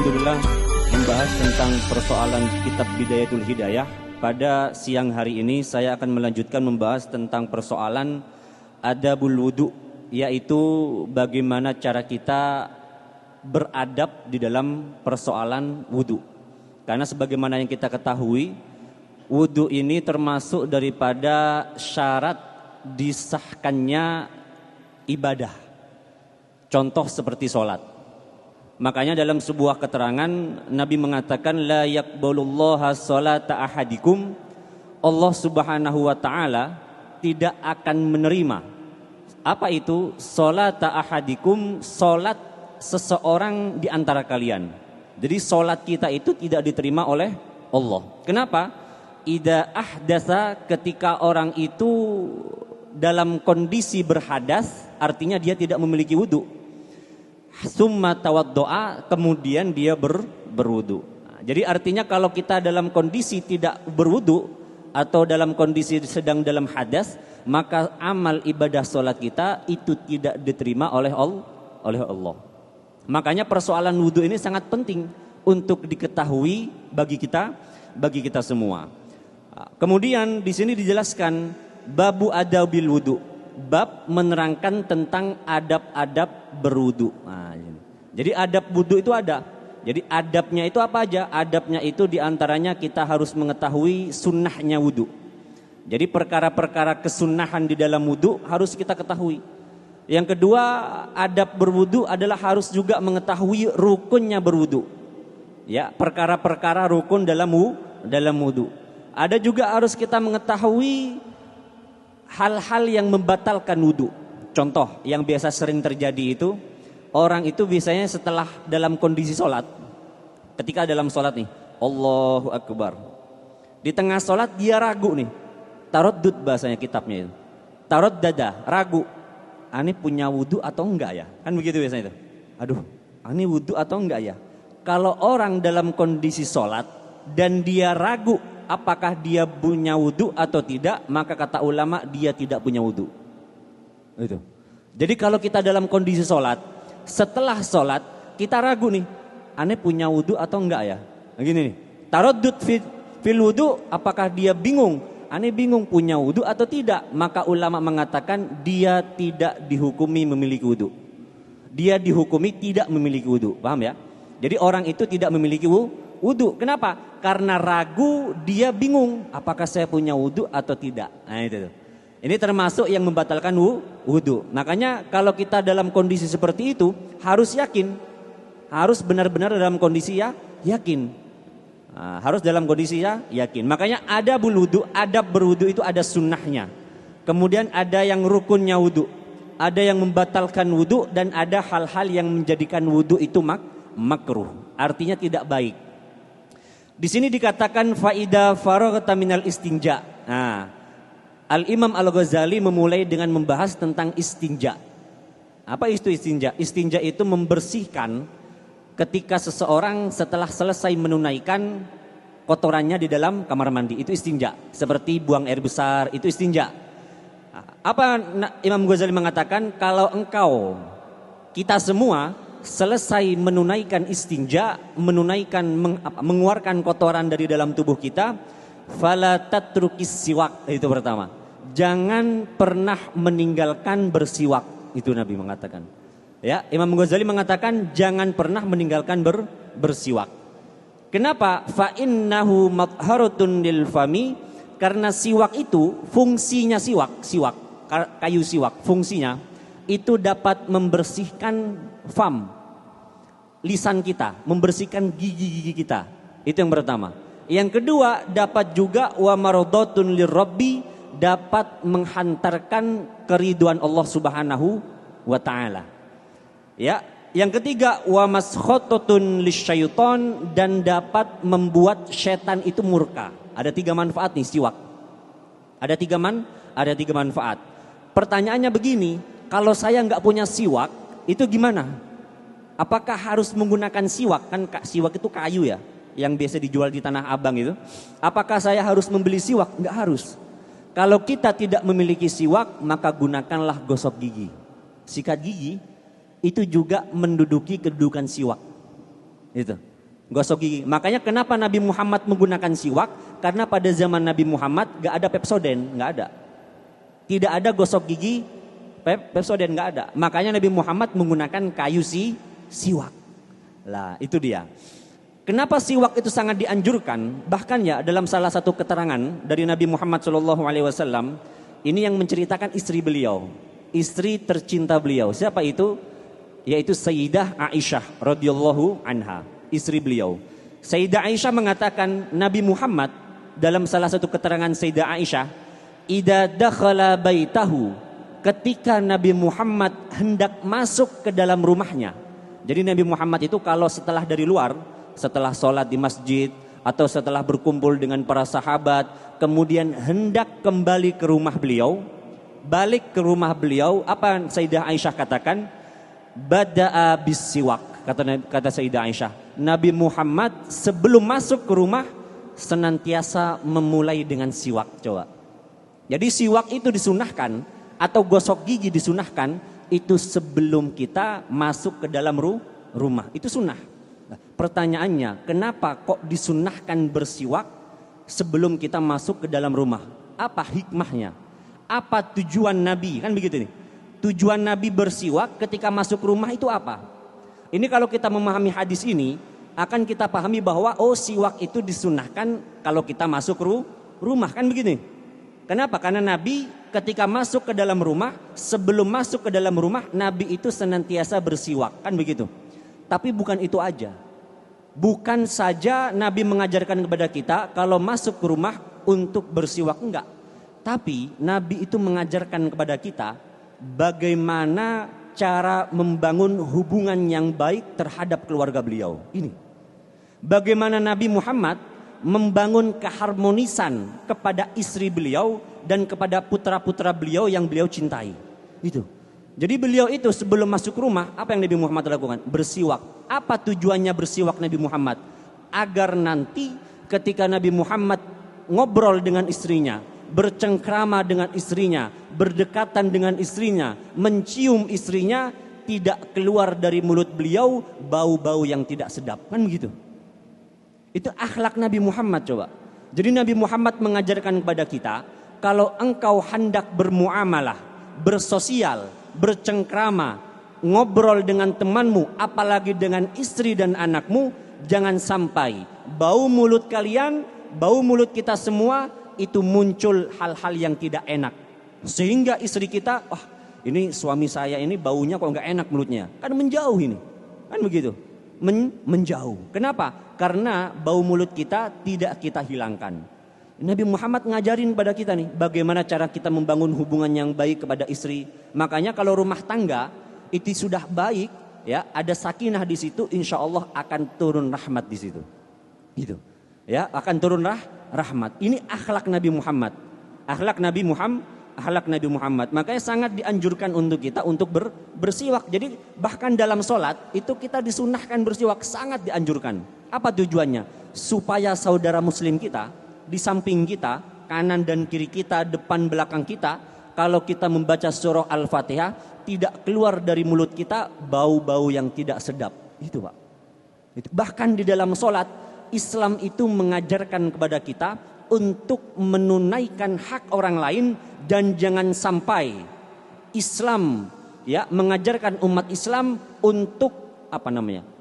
Alhamdulillah membahas tentang persoalan kitab Bidayatul Hidayah. Pada siang hari ini saya akan melanjutkan membahas tentang persoalan adabul wudu, yaitu bagaimana cara kita beradab di dalam persoalan wudu. Karena sebagaimana yang kita ketahui, wudu ini termasuk daripada syarat disahkannya ibadah. Contoh seperti sholat. Makanya dalam sebuah keterangan Nabi mengatakan la yaqbalullaha sholata ahadikum, Allah Subhanahu wa taala tidak akan menerima. Apa itu? Sholata ahadikum, salat seseorang di antara kalian. Jadi salat kita itu tidak diterima oleh Allah. Kenapa? Idza ahdatsa, ketika orang itu dalam kondisi berhadas, artinya dia tidak memiliki wudu. Summa tawaddoa, kemudian dia berwudu. Jadi artinya kalau kita dalam kondisi tidak berwudu atau dalam kondisi sedang dalam hadas, maka amal ibadah sholat kita itu tidak diterima oleh Allah. Makanya persoalan wudu ini sangat penting untuk diketahui bagi kita semua. Kemudian di sini dijelaskan babu adabil wudu, bab menerangkan tentang adab-adab berwudu. Nah, jadi adab wudu itu ada. Jadi adabnya itu apa aja? Adabnya itu diantaranya kita harus mengetahui sunnahnya wudu. Jadi perkara-perkara kesunahan di dalam wudu harus kita ketahui. Yang kedua, adab berwudu adalah harus juga mengetahui rukunnya berwudu. Ya, perkara-perkara rukun dalam wudu. Ada juga harus kita mengetahui hal-hal yang membatalkan wudu. Contoh yang biasa sering terjadi itu, orang itu biasanya setelah dalam kondisi sholat, ketika dalam sholat nih, Allahu Akbar, di tengah sholat dia ragu nih, taraddud bahasanya kitabnya itu, taraddada, ragu, ani punya wudu atau enggak ya, kan begitu biasanya itu. Aduh, ani wudu atau enggak ya. Kalau orang dalam kondisi sholat dan dia ragu apakah dia punya wudu atau tidak, maka kata ulama dia tidak punya wudu. Itu. Jadi kalau kita dalam kondisi sholat, setelah sholat kita ragu nih, aneh punya wudu atau enggak ya? Begini nih, taraddud fil wudu, apakah dia bingung? Aneh bingung punya wudu atau tidak? Maka ulama mengatakan dia tidak dihukumi memiliki wudu. Dia dihukumi tidak memiliki wudu, paham ya? Jadi orang itu tidak memiliki wudu. Kenapa? Karena ragu, dia bingung apakah saya punya wudu atau tidak. Nah itu. Ini termasuk yang membatalkan wudu. Makanya kalau kita dalam kondisi seperti itu harus yakin, harus benar-benar dalam kondisi yakin. Nah, harus dalam kondisi yakin. Makanya adab berwudu itu ada sunnahnya. Kemudian ada yang rukunnya wudu, ada yang membatalkan wudu, dan ada hal-hal yang menjadikan wudu itu makruh. Artinya tidak baik. Di sini dikatakan faida faraghta minal istinja. Nah, Al-Imam Al-Ghazali memulai dengan membahas tentang istinja. Apa itu istinja? Istinja itu membersihkan ketika seseorang setelah selesai menunaikan kotorannya di dalam kamar mandi. Itu istinja. Seperti buang air besar, itu istinja. Apa Imam Ghazali mengatakan? Kalau engkau, kita semua selesai menunaikan istinja, mengeluarkan kotoran dari dalam tubuh kita, fala tatrukis siwak, itu pertama. Jangan pernah meninggalkan bersiwak, itu Nabi mengatakan. Ya, Imam Ghazali mengatakan jangan pernah meninggalkan bersiwak. Kenapa? Fa innahu matharatun lil fami, karena siwak itu fungsinya siwak, kayu siwak, fungsinya itu dapat membersihkan fam, lisan kita, membersihkan gigi-gigi kita. Itu yang pertama. Yang kedua, dapat juga wa maradhatun lirabbi, dapat menghantarkan keriduan Allah Subhanahu wa taala. Ya, yang ketiga wa maskhatatun lisyaiton, dan dapat membuat setan itu murka. Ada 3 manfaat nih siwak. Ada tiga manfaat. Pertanyaannya begini, kalau saya nggak punya siwak, itu gimana? Apakah harus menggunakan siwak? Kan siwak itu kayu ya, yang biasa dijual di Tanah Abang itu. Apakah saya harus membeli siwak? Nggak harus. Kalau kita tidak memiliki siwak, maka gunakanlah gosok gigi. Sikat gigi itu juga menduduki kedudukan siwak. Itu. Gosok gigi. Makanya kenapa Nabi Muhammad menggunakan siwak? Karena pada zaman Nabi Muhammad gak ada Pepsodent, gak ada. Tidak ada gosok gigi Pepsodent, gak ada. Makanya Nabi Muhammad menggunakan kayu siwak. Lah itu dia. Kenapa siwak itu sangat dianjurkan? Bahkan ya dalam salah satu keterangan dari Nabi Muhammad SAW, ini yang menceritakan istri beliau, istri tercinta beliau. Siapa itu? Yaitu Sayyidah Aisyah radhiyallahu anha, istri beliau. Sayyidah Aisyah mengatakan Nabi Muhammad dalam salah satu keterangan Sayyidah Aisyah, idza dakhala baitahu, ketika Nabi Muhammad hendak masuk ke dalam rumahnya. Jadi Nabi Muhammad itu kalau setelah dari luar, setelah sholat di masjid atau setelah berkumpul dengan para sahabat, kemudian hendak kembali ke rumah beliau, balik ke rumah beliau, apa Sayyidah Aisyah katakan? Bada'a bisiwak, kata Sayyidah Aisyah. Nabi Muhammad sebelum masuk ke rumah senantiasa memulai dengan siwak. Coba. Jadi siwak itu disunahkan atau gosok gigi disunahkan itu sebelum kita masuk ke dalam rumah. Itu sunnah. Nah, pertanyaannya, kenapa kok disunahkan bersiwak sebelum kita masuk ke dalam rumah? Apa hikmahnya? Apa tujuan Nabi? Kan begitu nih. Tujuan Nabi bersiwak ketika masuk rumah itu apa? Ini kalau kita memahami hadis ini, akan kita pahami bahwa oh siwak itu disunahkan kalau kita masuk rumah. Kan begini. Kenapa? Karena Nabi ketika masuk ke dalam rumah, sebelum masuk ke dalam rumah, Nabi itu senantiasa bersiwak. Kan begitu. Tapi bukan itu aja. Bukan saja Nabi mengajarkan kepada kita kalau masuk ke rumah untuk bersiwak, enggak. Tapi Nabi itu mengajarkan kepada kita bagaimana cara membangun hubungan yang baik terhadap keluarga beliau. Ini. Bagaimana Nabi Muhammad membangun keharmonisan kepada istri beliau dan kepada putra-putra beliau yang beliau cintai. Itu. Jadi beliau itu sebelum masuk rumah, apa yang Nabi Muhammad lakukan? Bersiwak. Apa tujuannya bersiwak Nabi Muhammad? Agar nanti ketika Nabi Muhammad ngobrol dengan istrinya, bercengkrama dengan istrinya, berdekatan dengan istrinya, mencium istrinya, tidak keluar dari mulut beliau bau-bau yang tidak sedap. Kan begitu. Itu akhlak Nabi Muhammad coba. Jadi Nabi Muhammad mengajarkan kepada kita, kalau engkau hendak bermuamalah, bersosial, bercengkrama, ngobrol dengan temanmu, apalagi dengan istri dan anakmu, jangan sampai bau mulut kalian, bau mulut kita semua itu muncul hal-hal yang tidak enak. Sehingga istri kita, wah ini suami saya ini baunya kok nggak enak mulutnya. Kan menjauh ini. Kan begitu. Menjauh. Kenapa? Karena bau mulut kita tidak kita hilangkan. Nabi Muhammad ngajarin pada kita nih bagaimana cara kita membangun hubungan yang baik kepada istri. Makanya kalau rumah tangga itu sudah baik, ya ada sakinah di situ, insya Allah akan turun rahmat di situ. Gitu. Ya, akan turun rahmat. Ini akhlak Nabi Muhammad. Akhlak Nabi Muhammad. Makanya sangat dianjurkan untuk kita untuk bersiwak. Jadi bahkan dalam sholat itu kita disunahkan bersiwak, sangat dianjurkan. Apa tujuannya? Supaya saudara muslim kita di samping kita, kanan dan kiri kita, depan belakang kita, kalau kita membaca surah Al-Fatihah tidak keluar dari mulut kita bau-bau yang tidak sedap. Itu Pak. Itu. Bahkan di dalam sholat Islam itu mengajarkan kepada kita untuk menunaikan hak orang lain dan jangan sampai Islam ya mengajarkan umat Islam untuk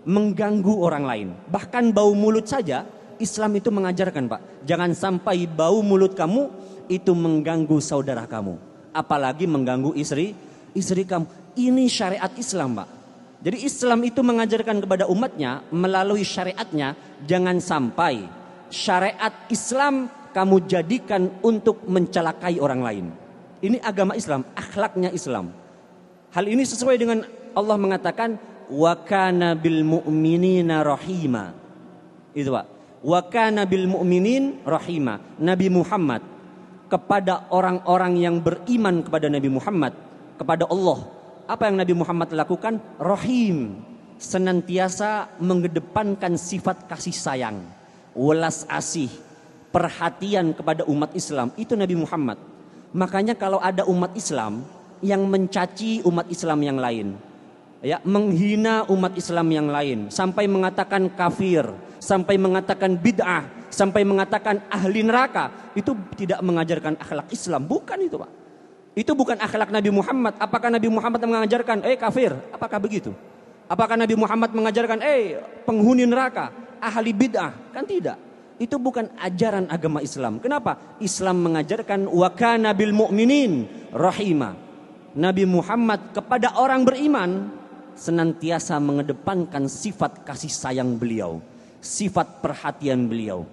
mengganggu orang lain. Bahkan bau mulut saja Islam itu mengajarkan Pak, jangan sampai bau mulut kamu itu mengganggu saudara kamu, apalagi mengganggu istri kamu. Ini syariat Islam Pak. Jadi Islam itu mengajarkan kepada umatnya melalui syariatnya, jangan sampai syariat Islam kamu jadikan untuk mencelakai orang lain. Ini agama Islam, akhlaknya Islam. Hal ini sesuai dengan Allah mengatakan wa kana bil mu'minina rahima. Itu Pak. Wa kana bil mu'minin rahima. Nabi Muhammad kepada orang-orang yang beriman kepada Nabi Muhammad, kepada Allah, apa yang Nabi Muhammad lakukan? Rahim, senantiasa mengedepankan sifat kasih sayang, welas asih, perhatian kepada umat Islam. Itu Nabi Muhammad. Makanya kalau ada umat Islam yang mencaci umat Islam yang lain, ya, menghina umat Islam yang lain, sampai mengatakan kafir, sampai mengatakan bid'ah, sampai mengatakan ahli neraka, itu tidak mengajarkan akhlak Islam. Bukan itu, Pak. Itu bukan akhlak Nabi Muhammad. Apakah Nabi Muhammad mengajarkan kafir? Apakah begitu? Apakah Nabi Muhammad mengajarkan penghuni neraka, ahli bid'ah? Kan tidak. Itu bukan ajaran agama Islam. Kenapa? Islam mengajarkan wa kana bil mu'minin rahima. Nabi Muhammad kepada orang beriman senantiasa mengedepankan sifat kasih sayang beliau, sifat perhatian beliau.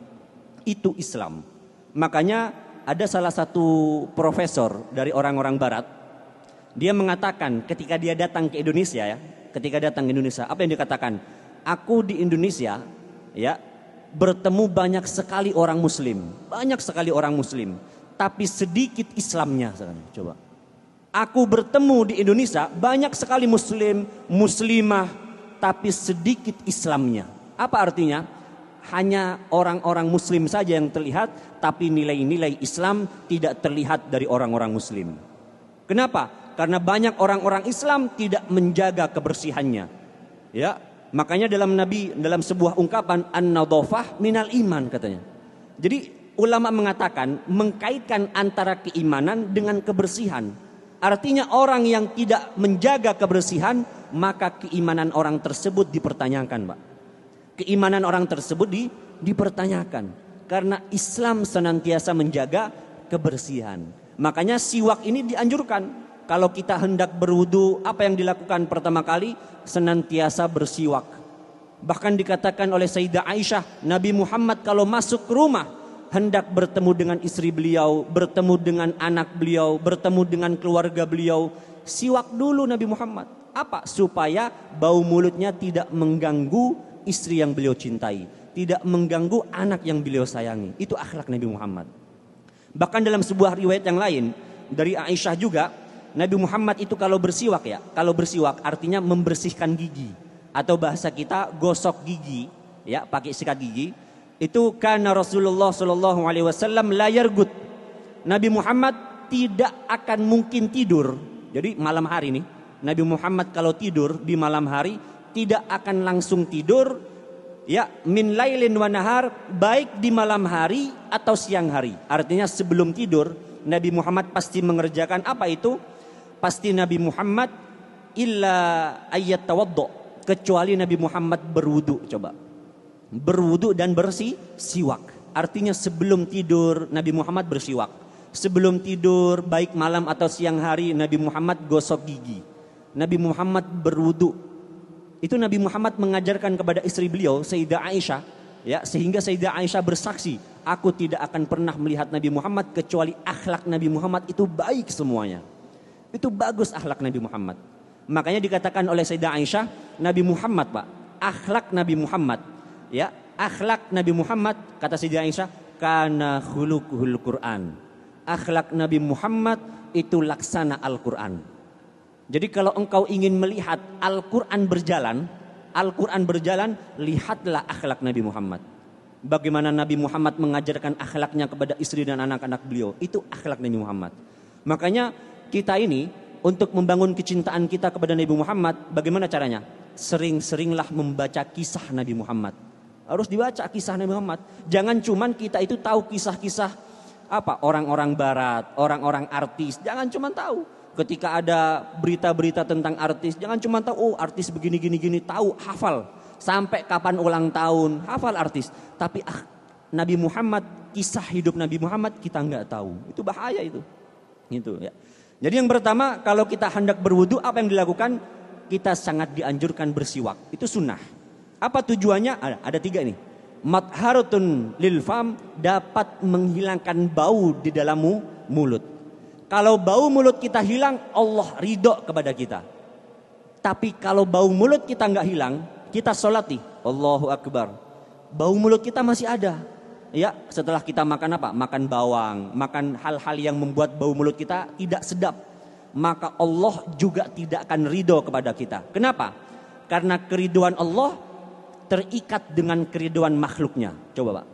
Itu Islam. Makanya ada salah satu profesor dari orang-orang barat, dia mengatakan ketika dia datang ke Indonesia, ya, ketika datang ke Indonesia, apa yang dia katakan? Aku di Indonesia, ya, bertemu banyak sekali orang Muslim, banyak sekali orang Muslim, tapi sedikit Islamnya. Coba, aku bertemu di Indonesia banyak sekali Muslim, Muslimah, tapi sedikit Islamnya. Apa artinya? Hanya orang-orang Muslim saja yang terlihat, tapi nilai-nilai Islam tidak terlihat dari orang-orang Muslim. Kenapa? Karena banyak orang-orang Islam tidak menjaga kebersihannya. Ya, makanya dalam sebuah ungkapan an-nadhafah minal iman katanya. Jadi ulama mengatakan mengkaitkan antara keimanan dengan kebersihan. Artinya orang yang tidak menjaga kebersihan, maka keimanan orang tersebut dipertanyakan, Pak. Keimanan orang tersebut dipertanyakan. Karena Islam senantiasa menjaga kebersihan. Makanya siwak ini dianjurkan. Kalau kita hendak berwudu, apa yang dilakukan pertama kali? Senantiasa bersiwak. Bahkan dikatakan oleh Sayyidah Aisyah, Nabi Muhammad kalau masuk ke rumah, hendak bertemu dengan istri beliau, bertemu dengan anak beliau, bertemu dengan keluarga beliau, siwak dulu Nabi Muhammad. Apa? Supaya bau mulutnya tidak mengganggu istri yang beliau cintai, tidak mengganggu anak yang beliau sayangi. Itu akhlak Nabi Muhammad. Bahkan dalam sebuah riwayat yang lain dari Aisyah juga, Nabi Muhammad itu kalau bersiwak, ya, kalau bersiwak artinya membersihkan gigi, atau bahasa kita gosok gigi, ya, pakai sikat gigi. Itu karena Rasulullah Shallallahu Alaihi Wasallam la yargut. Nabi Muhammad tidak akan mungkin tidur. Jadi malam hari nih, Nabi Muhammad kalau tidur di malam hari tidak akan langsung tidur, ya, min lailin wa nahar, baik di malam hari atau siang hari. Artinya sebelum tidur Nabi Muhammad pasti mengerjakan apa itu? Pasti Nabi Muhammad illa ayat tawaddo, kecuali Nabi Muhammad berwudu. Coba, berwudu dan siwak. Artinya sebelum tidur Nabi Muhammad bersiwak. Sebelum tidur baik malam atau siang hari Nabi Muhammad gosok gigi. Nabi Muhammad berwudu. Itu Nabi Muhammad mengajarkan kepada istri beliau Sayyidah Aisyah, ya, sehingga Sayyidah Aisyah bersaksi, aku tidak akan pernah melihat Nabi Muhammad kecuali akhlak Nabi Muhammad itu baik semuanya. Itu bagus akhlak Nabi Muhammad. Makanya dikatakan oleh Sayyidah Aisyah, Nabi Muhammad, Pak, akhlak Nabi Muhammad, ya, akhlak Nabi Muhammad, kata Sayyidah Aisyah, kana khuluquhul Quran. Akhlak Nabi Muhammad itu laksana Al-Quran. Jadi kalau engkau ingin melihat Al-Quran berjalan, lihatlah akhlak Nabi Muhammad. Bagaimana Nabi Muhammad mengajarkan akhlaknya kepada istri dan anak-anak beliau. Itu akhlak Nabi Muhammad. Makanya kita ini untuk membangun kecintaan kita kepada Nabi Muhammad, bagaimana caranya? Sering-seringlah membaca kisah Nabi Muhammad. Harus dibaca kisah Nabi Muhammad. Jangan cuman kita itu tahu kisah-kisah apa orang-orang barat, orang-orang artis. Jangan cuman tahu. Ketika ada berita-berita tentang artis, jangan cuma tahu, oh artis begini, tahu, hafal. Sampai kapan ulang tahun, hafal artis. Tapi Nabi Muhammad, kisah hidup Nabi Muhammad kita nggak tahu. Itu bahaya itu. Gitu, ya. Jadi yang pertama, kalau kita hendak berwudu, apa yang dilakukan? Kita sangat dianjurkan bersiwak. Itu sunnah. Apa tujuannya? Ada 3 nih. Matharatun lil fam, dapat menghilangkan bau di dalam mulut. Kalau bau mulut kita hilang, Allah ridho kepada kita. Tapi kalau bau mulut kita nggak hilang, kita sholat nih, Allahu Akbar, bau mulut kita masih ada. Ya, setelah kita makan apa? Makan bawang, makan hal-hal yang membuat bau mulut kita tidak sedap, maka Allah juga tidak akan ridho kepada kita. Kenapa? Karena keriduan Allah terikat dengan keriduan makhluknya. Coba, Pak.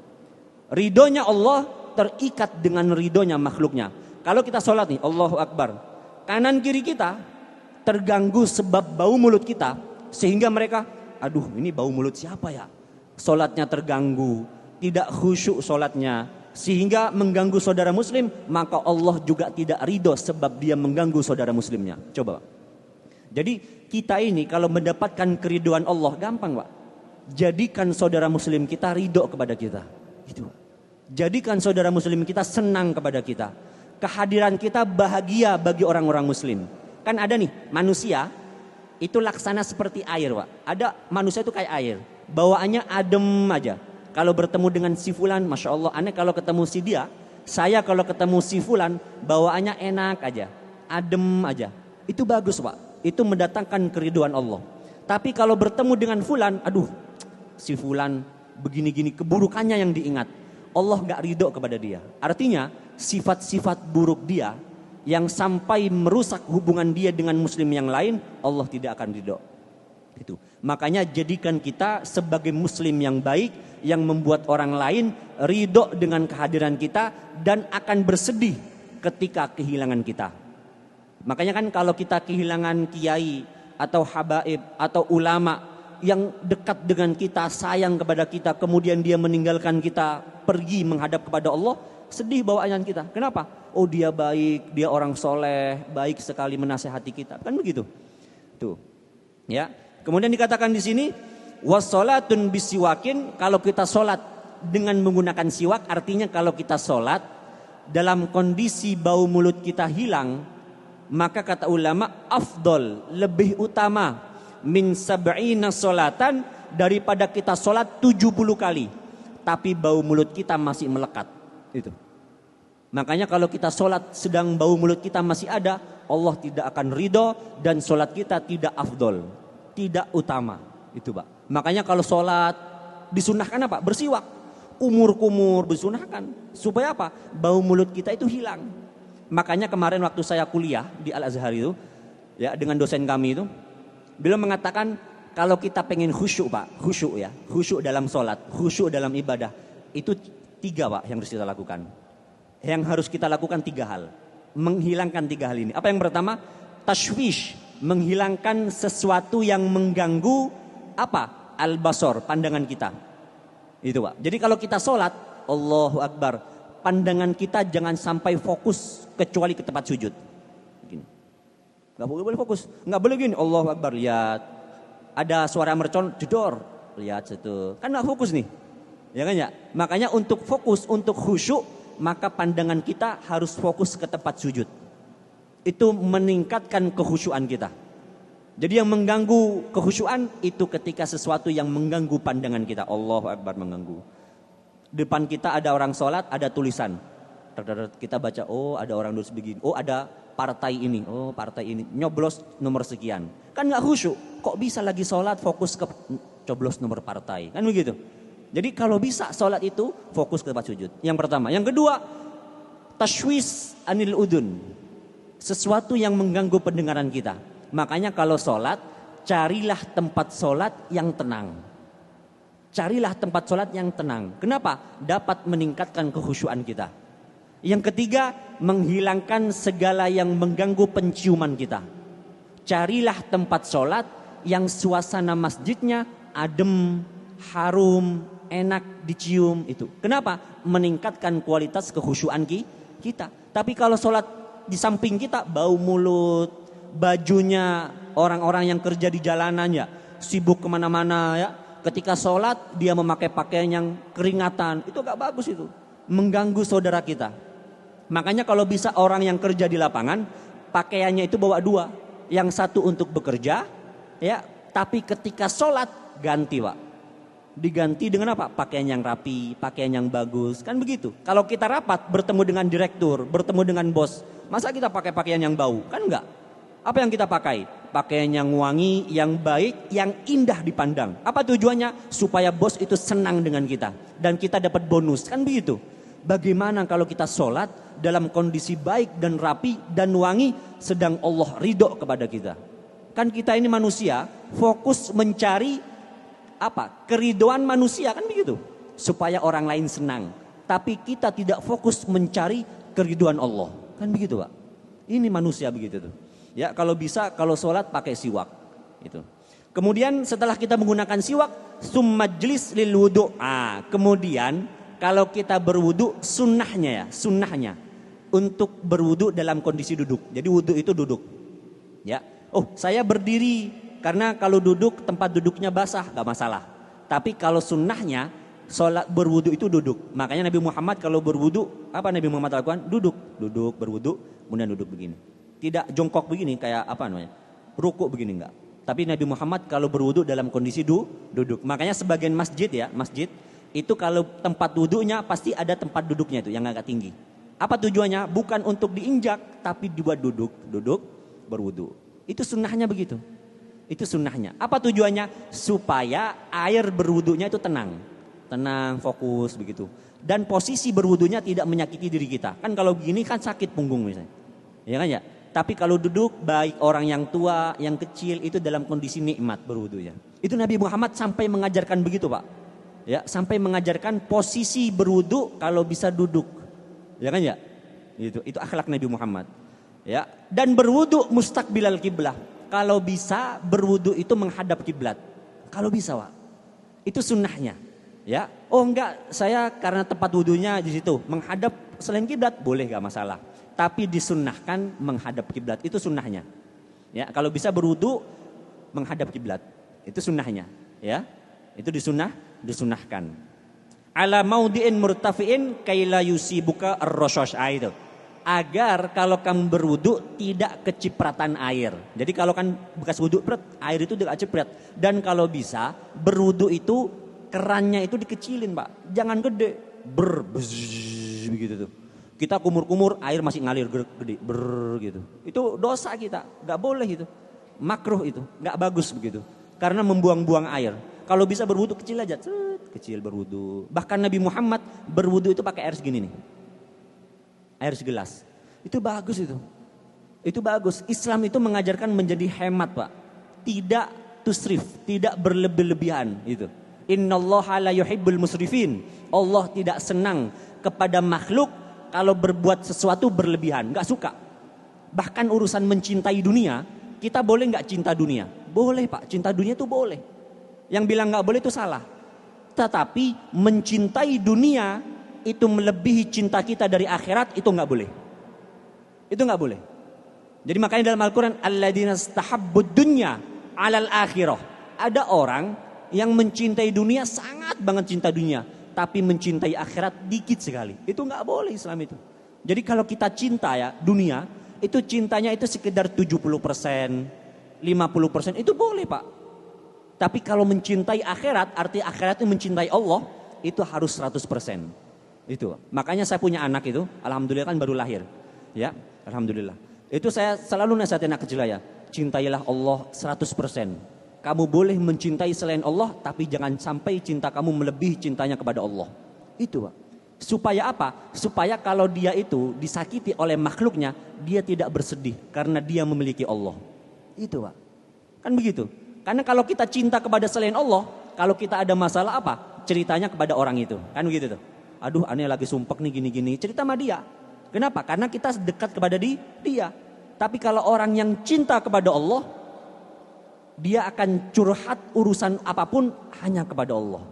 Ridhonya Allah terikat dengan ridhonya makhluknya. Kalau kita sholat nih, Allahu Akbar, kanan kiri kita terganggu sebab bau mulut kita, sehingga mereka, aduh ini bau mulut siapa ya? Solatnya terganggu, tidak khusyuk solatnya, sehingga mengganggu saudara muslim, maka Allah juga tidak ridho sebab dia mengganggu saudara muslimnya. Coba. Jadi kita ini kalau mendapatkan keriduan Allah gampang Pak. Jadikan saudara muslim kita ridho kepada kita. Itu. Jadikan saudara muslim kita senang kepada kita. Kehadiran kita bahagia bagi orang-orang muslim. Kan ada nih manusia itu laksana seperti air Pak. Ada manusia itu kayak air. Bawaannya adem aja. Kalau bertemu dengan si fulan, Masya Allah, aneh kalau ketemu si dia. Saya kalau ketemu si fulan, bawaannya enak aja. Adem aja. Itu bagus Pak. Itu mendatangkan keriduan Allah. Tapi kalau bertemu dengan fulan, aduh, si fulan begini-gini, keburukannya yang diingat. Allah gak ridho kepada dia. Artinya sifat-sifat buruk dia yang sampai merusak hubungan dia dengan muslim yang lain, Allah tidak akan ridho. Itu. Makanya jadikan kita sebagai muslim yang baik, yang membuat orang lain ridho dengan kehadiran kita dan akan bersedih ketika kehilangan kita. Makanya kan kalau kita kehilangan kiai atau habaib atau ulama yang dekat dengan kita, sayang kepada kita, kemudian dia meninggalkan kita, pergi menghadap kepada Allah, sedih bawaan kita. Kenapa? Oh dia baik, dia orang soleh, baik sekali menasehati kita. Kan begitu. Tuh. Ya. Kemudian dikatakan di sini wassalatun bisiwakin, kalau kita sholat dengan menggunakan siwak, artinya kalau kita sholat dalam kondisi bau mulut kita hilang, maka kata ulama afdol, lebih utama min sab'ina sholatan, daripada kita sholat 70 kali tapi bau mulut kita masih melekat. Itu. Makanya kalau kita sholat sedang bau mulut kita masih ada, Allah tidak akan ridho dan sholat kita tidak afdol, tidak utama. Itu Pak. Makanya kalau sholat disunahkan apa? Bersiwak. Kumur-kumur disunahkan. Supaya apa? Bau mulut kita itu hilang. Makanya kemarin waktu saya kuliah di Al-Azhar itu, ya, dengan dosen kami itu, beliau mengatakan kalau kita pengen khusyuk Pak, khusyuk ya, khusyuk dalam sholat, khusyuk dalam ibadah, itu 3 Pak yang harus kita lakukan. Yang harus kita lakukan 3 hal. Menghilangkan 3 hal ini. Apa yang pertama? Tashwish, menghilangkan sesuatu yang mengganggu apa? Al-basar, pandangan kita. Itu Pak. Jadi kalau kita sholat, Allahu Akbar, pandangan kita jangan sampai fokus kecuali ke tempat sujud. Gini. Gak boleh fokus, gak boleh gini. Allahu Akbar, lihat. Ada suara mercon, jedor, lihat situ. Kan gak fokus nih. Ya kan ya? Makanya untuk fokus, untuk khusyuk, maka pandangan kita harus fokus ke tempat sujud. Itu meningkatkan kekhusyuan kita. Jadi yang mengganggu kekhusyuan itu ketika sesuatu yang mengganggu pandangan kita. Allahu Akbar, mengganggu. Depan kita ada orang sholat, ada tulisan. Kita baca, oh ada orang nulis begini. Oh ada partai ini, oh partai ini. Nyoblos nomor sekian. Kan gak khusyuk. Kok bisa lagi sholat fokus ke coblos nomor partai. Kan begitu. Jadi kalau bisa sholat itu fokus ke tempat sujud. Yang pertama. Yang kedua, tashwis anil udun. Sesuatu yang mengganggu pendengaran kita. Makanya kalau sholat, carilah tempat sholat yang tenang. Carilah tempat sholat yang tenang. Kenapa? Dapat meningkatkan kekhusyuan kita. Yang ketiga, menghilangkan segala yang mengganggu penciuman kita. Carilah tempat sholat yang suasana masjidnya adem, harum, enak dicium itu. Kenapa? Meningkatkan kualitas kekhusyuan kita. Tapi kalau sholat di samping kita bau mulut, bajunya orang-orang yang kerja di jalanannya sibuk kemana-mana ya. Ketika sholat dia memakai pakaian yang keringatan, itu gak bagus itu. Mengganggu saudara kita. Makanya kalau bisa orang yang kerja di lapangan, pakaiannya itu bawa 2. Yang satu untuk bekerja, ya. Tapi ketika sholat ganti Pak. Diganti dengan apa? Pakaian yang rapi, pakaian yang bagus. Kan begitu. Kalau kita rapat bertemu dengan direktur, bertemu dengan bos, masa kita pakai pakaian yang bau? Kan enggak. Apa yang kita pakai? Pakaian yang wangi, yang baik, yang indah dipandang. Apa tujuannya? Supaya bos itu senang dengan kita. Dan kita dapat bonus. Kan begitu. Bagaimana kalau kita sholat dalam kondisi baik dan rapi dan wangi, sedang Allah ridho kepada kita. Kan kita ini manusia, fokus mencari apa? Keridoan manusia, kan begitu. Supaya orang lain senang. Tapi kita tidak fokus mencari keridoan Allah. Kan begitu Pak. Ini manusia begitu tuh. Ya, kalau bisa kalau sholat pakai siwak. Itu. Kemudian setelah kita menggunakan siwak, summajlis lil wudu. Kemudian kalau kita berwudu sunnahnya untuk berwudu dalam kondisi duduk. Jadi wudu itu duduk. Ya. Oh, saya berdiri karena kalau duduk tempat duduknya basah gak masalah. Tapi kalau sunnahnya sholat berwudu itu duduk. Makanya Nabi Muhammad kalau berwudu, apa Nabi Muhammad lakukan? Duduk berwudu, kemudian duduk begini. Tidak jongkok begini kayak apa namanya? Rukuk begini enggak. Tapi Nabi Muhammad kalau berwudu dalam kondisi duduk. Makanya sebagian masjid itu kalau tempat wudunya pasti ada tempat duduknya itu yang agak tinggi. Apa tujuannya? Bukan untuk diinjak, tapi dibuat duduk berwudu. Itu sunnahnya begitu. Itu sunnahnya. Apa tujuannya? Supaya air berwudunya itu tenang, fokus begitu. Dan posisi berwudunya tidak menyakiti diri kita. Kan kalau begini kan sakit punggung misalnya. Ya kan ya? Tapi kalau duduk, baik orang yang tua, yang kecil, itu dalam kondisi nikmat berwudunya. Itu Nabi Muhammad sampai mengajarkan begitu, Pak. Ya, sampai mengajarkan posisi berwudu kalau bisa duduk. Ya kan ya? Itu akhlak Nabi Muhammad. Ya, dan berwudu mustaqbilal kiblah. Kalau bisa berwudu itu menghadap kiblat. Kalau bisa, Pak. Itu sunnahnya. Ya. Oh enggak, saya karena tempat wudunya di situ menghadap selain kiblat boleh enggak masalah. Tapi disunnahkan menghadap kiblat, itu sunnahnya. Ya, kalau bisa berwudu menghadap kiblat, itu sunnahnya. Ya, itu disunahkan. Ala maudiin murtafiin kaila yusibuka ar-rashash, itu. Agar kalau kamu berwudu tidak kecipratan air. Jadi kalau kan bekas wudu air itu tidak ciprat. Dan kalau bisa berwudu itu kerannya itu dikecilin, Pak. Jangan gede, begitu tuh. Kita kumur-kumur, air masih ngalir gede, gitu. Itu dosa kita, nggak boleh itu. Makruh itu, nggak bagus begitu. Karena membuang-buang air. Kalau bisa berwudu kecil aja, kecil berwudu. Bahkan Nabi Muhammad berwudu itu pakai air segini nih. Air segelas. Itu bagus itu. Itu bagus. Islam itu mengajarkan menjadi hemat, Pak. Tidak tusrif, tidak berlebih-lebihan itu. Innallaha la yuhibbul musrifin. Allah tidak senang kepada makhluk kalau berbuat sesuatu berlebihan, nggak suka. Bahkan urusan mencintai dunia, kita boleh nggak cinta dunia? Boleh, Pak, cinta dunia itu boleh. Yang bilang nggak boleh itu salah. Tetapi mencintai dunia itu melebihi cinta kita dari akhirat, itu nggak boleh. Itu nggak boleh. Jadi makanya dalam Al-Quran, alladzina stahabbud dunya alal akhirah. Ada orang yang mencintai dunia, sangat banget cinta dunia, tapi mencintai akhirat dikit sekali. Itu nggak boleh Islam itu. Jadi kalau kita cinta ya dunia, itu cintanya itu sekedar 70%, 50%, itu boleh, Pak. Tapi kalau mencintai akhirat, arti akhirat itu mencintai Allah, itu harus 100%. Itu. Makanya saya punya anak itu, alhamdulillah kan baru lahir. Ya, alhamdulillah. Itu saya selalu nasihatin anak kecil ya, cintailah Allah 100%. Kamu boleh mencintai selain Allah, tapi jangan sampai cinta kamu melebihi cintanya kepada Allah. Itu, Pak. Supaya apa? Supaya kalau dia itu disakiti oleh makhluknya, dia tidak bersedih karena dia memiliki Allah. Itu, Pak. Kan begitu. Karena kalau kita cinta kepada selain Allah, kalau kita ada masalah apa? Ceritanya kepada orang itu. Kan begitu tuh. Aduh, aneh lagi sumpek nih gini-gini. Cerita sama dia. Kenapa? Karena kita dekat kepada dia. Tapi kalau orang yang cinta kepada Allah, dia akan curhat urusan apapun hanya kepada Allah.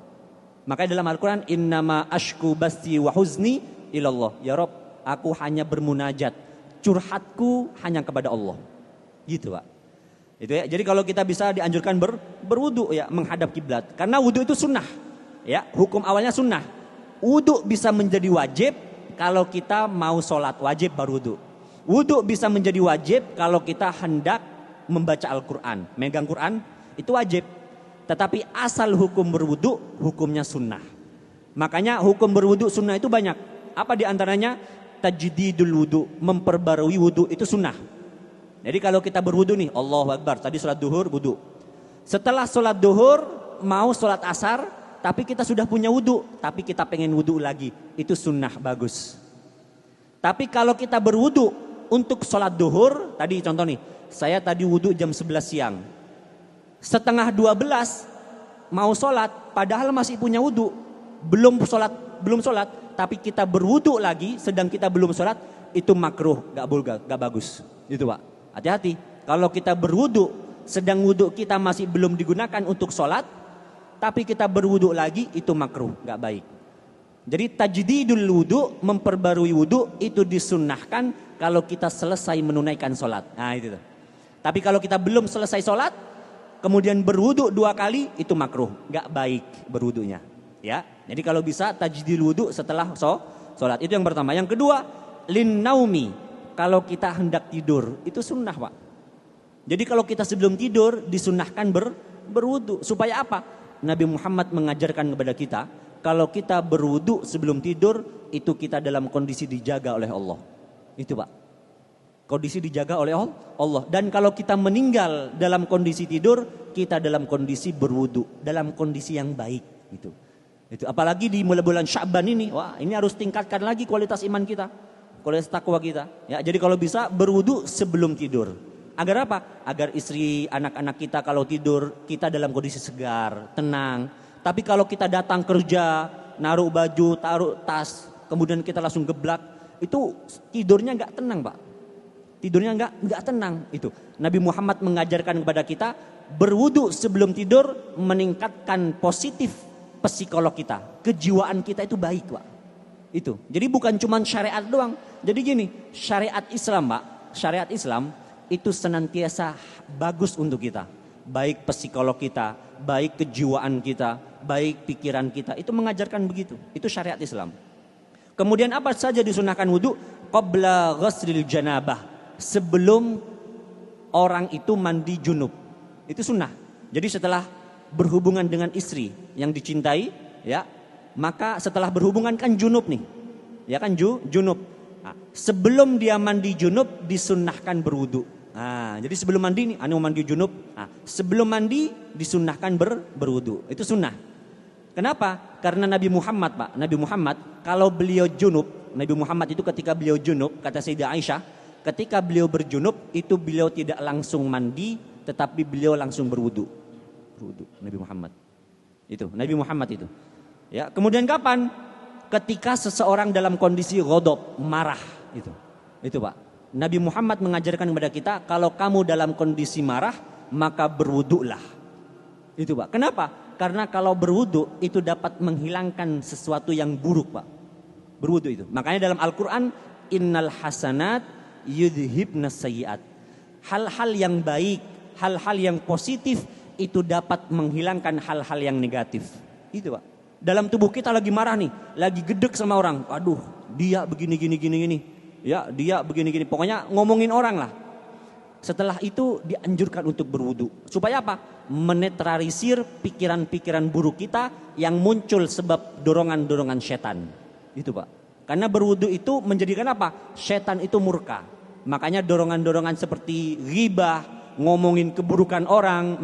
Makanya dalam Al-Quran, innama ashku basti wa huzni ilallah. Ya Rob, aku hanya bermunajat. Curhatku hanya kepada Allah. Gitu, Pak. Itu ya. Jadi kalau kita bisa dianjurkan berwudu ya, menghadap kiblat. Karena wudu itu sunnah. Ya, hukum awalnya sunnah. Wudu bisa menjadi wajib kalau kita mau sholat, wajib berwudu. Wudu bisa menjadi wajib kalau kita hendak membaca Al-Quran. Megang Quran itu wajib. Tetapi asal hukum berwudu, hukumnya sunnah. Makanya hukum berwudu sunnah itu banyak. Apa diantaranya? Tajdidul wudu, memperbarui wudu itu sunnah. Jadi kalau kita berwudu nih, Allahu Akbar, tadi sholat duhur, wudu. Setelah sholat duhur, mau sholat asar, tapi kita sudah punya wudu, tapi kita pengen wudu lagi, itu sunnah, bagus. Tapi kalau kita berwudu untuk sholat duhur, tadi contoh nih, saya tadi wudu jam 11 siang. Setengah 12 mau sholat, padahal masih punya wudu, belum sholat, tapi kita berwudu lagi, sedang kita belum sholat, itu makruh, gak bagus. Itu, Pak. Hati-hati. Kalau kita berwudu, sedang wudu kita masih belum digunakan untuk sholat, tapi kita berwudu lagi, itu makruh, nggak baik. Jadi tajdidul wudu, memperbarui wudu, itu disunnahkan kalau kita selesai menunaikan sholat. Nah itu. Tapi kalau kita belum selesai sholat, kemudian berwudu 2 kali, itu makruh, nggak baik berwudunya. Ya, jadi kalau bisa tajdidul wudu setelah sholat, itu yang pertama. Yang kedua, lin naumi, kalau kita hendak tidur, itu sunnah Pak. Jadi kalau kita sebelum tidur disunnahkan berwudu. Supaya apa? Nabi Muhammad mengajarkan kepada kita, kalau kita berwudu sebelum tidur, itu kita dalam kondisi dijaga oleh Allah. Itu Pak. Kondisi dijaga oleh Allah. Dan kalau kita meninggal dalam kondisi tidur, kita dalam kondisi berwudu, dalam kondisi yang baik. Itu. Apalagi di mulai bulan Sya'ban ini, wah ini harus tingkatkan lagi kualitas iman kita, kualitas takwa kita. Ya, jadi kalau bisa berwudu sebelum tidur. Agar apa? Agar istri, anak-anak kita kalau tidur, kita dalam kondisi segar, tenang. Tapi kalau kita datang kerja, naruh baju, taruh tas, kemudian kita langsung geblak, itu tidurnya nggak tenang Pak. Tidurnya nggak tenang. Itu Nabi Muhammad mengajarkan kepada kita, berwudu sebelum tidur meningkatkan positif psikolog kita, kejiwaan kita itu baik Pak. Itu. Jadi bukan cuma syariat doang. Jadi gini, syariat Islam Pak, syariat Islam itu senantiasa bagus untuk kita. Baik psikolog kita, baik kejiwaan kita, baik pikiran kita. Itu mengajarkan begitu. Itu syariat Islam. Kemudian apa saja disunahkan wudu? Qabla ghuslil janabah. Sebelum orang itu mandi junub. Itu sunnah. Jadi setelah berhubungan dengan istri yang dicintai, ya, maka setelah berhubungan kan junub nih. Ya kan junub. Nah, sebelum dia mandi junub disunnahkan berwudu. Nah, jadi sebelum mandi nih, anu mandi junub. Nah, sebelum mandi disunnahkan berwudu. Itu sunnah. Kenapa? Karena Nabi Muhammad Pak, Nabi Muhammad kalau beliau junub, Nabi Muhammad itu ketika beliau junub, kata Sayyidah Aisyah, ketika beliau berjunub itu beliau tidak langsung mandi, tetapi beliau langsung berwudu. Berwudu Nabi Muhammad. Itu Nabi Muhammad itu. Ya, kemudian kapan? Ketika seseorang dalam kondisi ghadab, marah, itu Pak. Nabi Muhammad mengajarkan kepada kita, kalau kamu dalam kondisi marah, maka berwudulah. Itu Pak. Kenapa? Karena kalau berwudu itu dapat menghilangkan sesuatu yang buruk Pak. Berwudu itu. Makanya dalam Al-Quran, innal hasanat yudhibnas sayyiat. Hal-hal yang baik, hal-hal yang positif itu dapat menghilangkan hal-hal yang negatif. Itu Pak. Dalam tubuh kita lagi marah nih, lagi gedek sama orang. Aduh, dia begini. Ya, dia begini. Pokoknya ngomongin orang lah. Setelah itu dianjurkan untuk berwudu. Supaya apa? Menetralisir pikiran-pikiran buruk kita yang muncul sebab dorongan-dorongan setan. Itu Pak. Karena berwudu itu menjadikan apa? Setan itu murka. Makanya dorongan-dorongan seperti ghibah, ngomongin keburukan orang,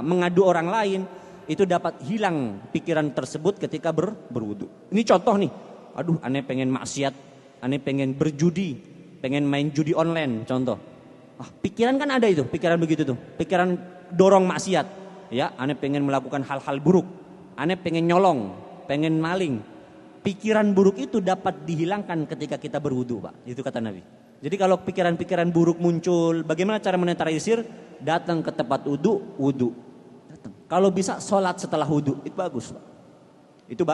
mengadu orang lain, itu dapat hilang pikiran tersebut ketika berwudu. Ini contoh nih. Aduh, aneh pengen maksiat, aneh pengen berjudi, pengen main judi online, contoh. Pikiran kan ada itu, pikiran begitu tuh. Pikiran dorong maksiat. Ya, aneh pengen melakukan hal-hal buruk. Aneh pengen nyolong, pengen maling. Pikiran buruk itu dapat dihilangkan ketika kita berwudu, Pak. Itu kata Nabi. Jadi kalau pikiran-pikiran buruk muncul, bagaimana cara menetralisir? Datang ke tempat wudu. Datang. Kalau bisa sholat setelah wudu, itu bagus, Pak. Itu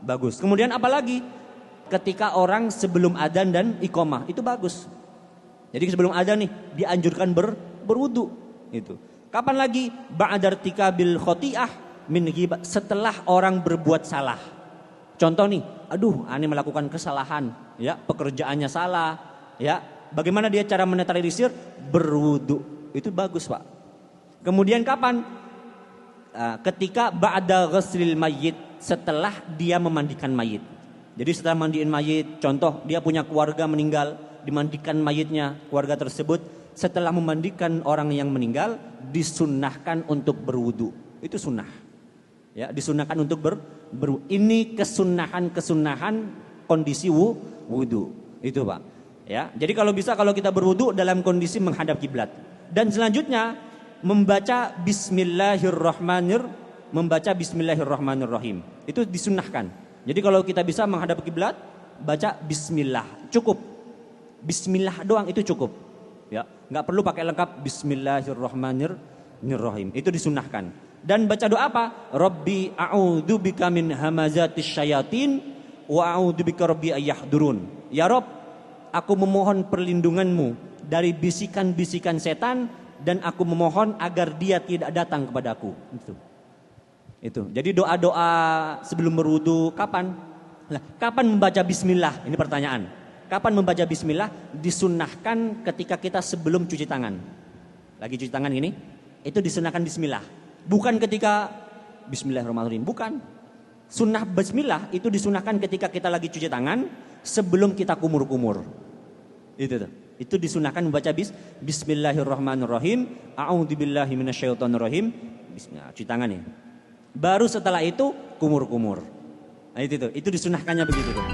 bagus. Kemudian apalagi? Ketika orang sebelum adzan dan iqamah, itu bagus. Jadi sebelum adzan nih dianjurkan berwudu. Itu. Kapan lagi? Ba'dartikabil khoti'ah min ghibah, setelah orang berbuat salah. Contoh nih, aduh, aneh melakukan kesalahan, ya, pekerjaannya salah, ya. Bagaimana dia cara menetralisir? Berwudu. Itu bagus, Pak. Kemudian kapan? Ketika ba'da ghuslil mayyit, setelah dia memandikan mayit. Jadi setelah mandiin mayit, contoh dia punya keluarga meninggal, dimandikan mayitnya, keluarga tersebut setelah memandikan orang yang meninggal disunnahkan untuk berwudu. Itu sunnah. Ya, disunnahkan untuk berwudu. Ini kesunnahan kondisi wudu. Itu, Pak. Ya, jadi kalau bisa kalau kita berwudu dalam kondisi menghadap kiblat. Dan selanjutnya membaca bismillahirrahmanirrahim. Itu disunnahkan. Jadi kalau kita bisa menghadap kiblat, baca bismillah. Cukup. Bismillah doang itu cukup. ya. Nggak perlu pakai lengkap Bismillahirrahmanirrahim. Itu disunahkan. Dan baca doa apa? Rabbi a'udzubika min hamazatis syayatin wa a'udzubika rabbi ayyahdurun. Ya Rob, aku memohon perlindunganmu dari bisikan-bisikan setan dan aku memohon agar dia tidak datang kepadaku. Itu. Jadi doa-doa sebelum berwudu kapan? Nah, kapan membaca bismillah? Ini pertanyaan. Kapan membaca bismillah? Disunnahkan ketika kita sebelum cuci tangan. Lagi cuci tangan gini, itu disunahkan bismillah. Bukan ketika bismillahirrahmanirrahim, bukan. Sunnah bismillah itu disunahkan ketika kita lagi cuci tangan sebelum kita kumur-kumur. Itu tuh. Itu disunahkan membaca bismillahirrahmanirrahim, a'udzubillahi minasyaitonirrajim. Bismillah, cuci tangan ya. Baru setelah itu kumur-kumur. Nah, itu disunahkannya begitu tuh.